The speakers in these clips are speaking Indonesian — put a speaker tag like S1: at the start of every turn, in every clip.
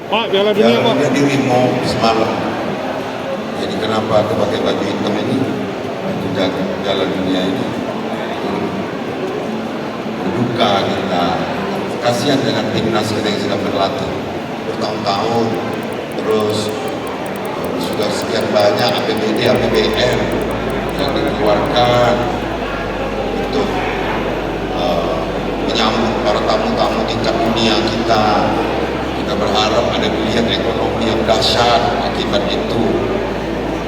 S1: Pak, Piala Dunia Pak.
S2: Dia di remote semalam. Jadi kenapa aku pakai baju hitam ini? Baju jaga Piala Dunia ini. Berduka kita. Kasihan dengan timnas kita yang sudah berlatih bertahun-tahun. Terus sudah sekian banyak APBD, APBN yang dikeluarkan untuk menyambut para tamu-tamu tingkat dunia kita. Kita berharap ada geliat ekonomi yang dahsyat akibat itu,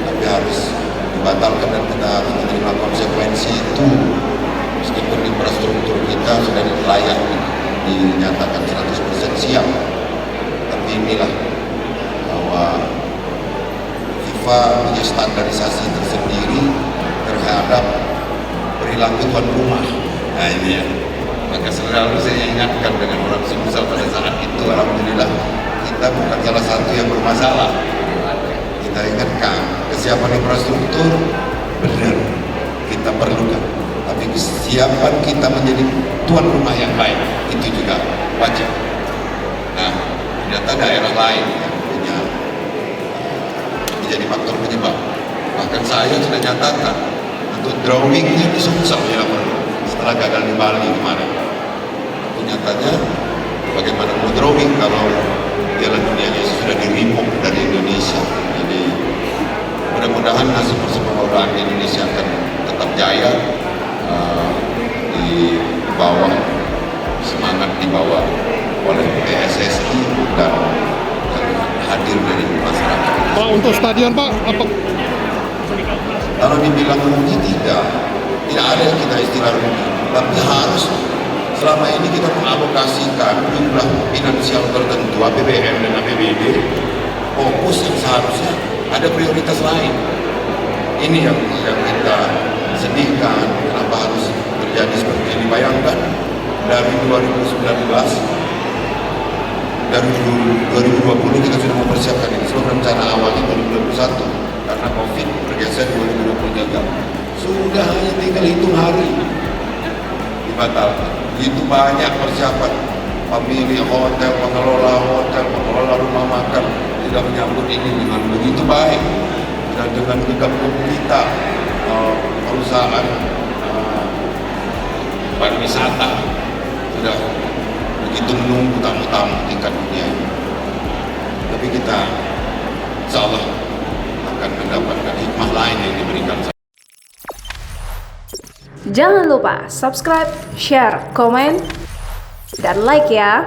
S2: tapi harus dibatalkan dan kita harus menerima konsekuensi itu. Meskipun infrastruktur kita sudah layak dinyatakan 100% siap, tapi inilah bahwa FIFA punya standarisasi tersendiri terhadap perilaku tuan rumah. Nah ini ya. Maka selalu saya ingatkan dengan orang Sumsel pada saat itu, alhamdulillah kita bukan salah satu yang bermasalah. Kita ingatkan kesiapan infrastruktur benar kita perlukan, tapi kesiapan kita menjadi tuan rumah yang baik itu juga wajib. Nah, ternyata daerah lain yang punya menjadi faktor penyebab. Bahkan saya sudah nyatakan untuk drawingnya di Sumsel ya, setelah gagal di Bali kemarin. Nyatanya bagaimana mau drawing kalau Piala Dunianya sudah di-remove dari Indonesia. Jadi mudah-mudahan nasib persepak bolaan Indonesia akan tetap jaya, di bawah semangat dibawa oleh PSSI dan hadir dari masyarakat.
S1: Pak, untuk stadion Pak, apa?
S2: Kalau dibilang rugi tidak ada yang kita istilah rugi, tapi harus selama ini kita mengalokasikan jumlah finansial tertentu APBN dan APBD fokus yang seharusnya ada prioritas lain. Ini yang kita sedihkan, kenapa harus terjadi seperti ini. Bayangkan dari 2019 dari 2020 kita sudah mempersiapkan ini, sebab rencana awalnya 2021 karena COVID bergeser 2023. Sudah hanya tinggal hitung hari dibatalkan. Itu banyak persiapan, pemilik hotel, pengelola rumah makan tidak menyambut ini dengan begitu baik, dan dengan gegap kita perusahaan pariwisata sudah begitu menunggu tamu-tamu tingkat dunia ini. Tapi kita insya Allah akan mendapatkan hikmah lain yang diberikan.
S3: Jangan lupa subscribe, share, komen, dan like ya.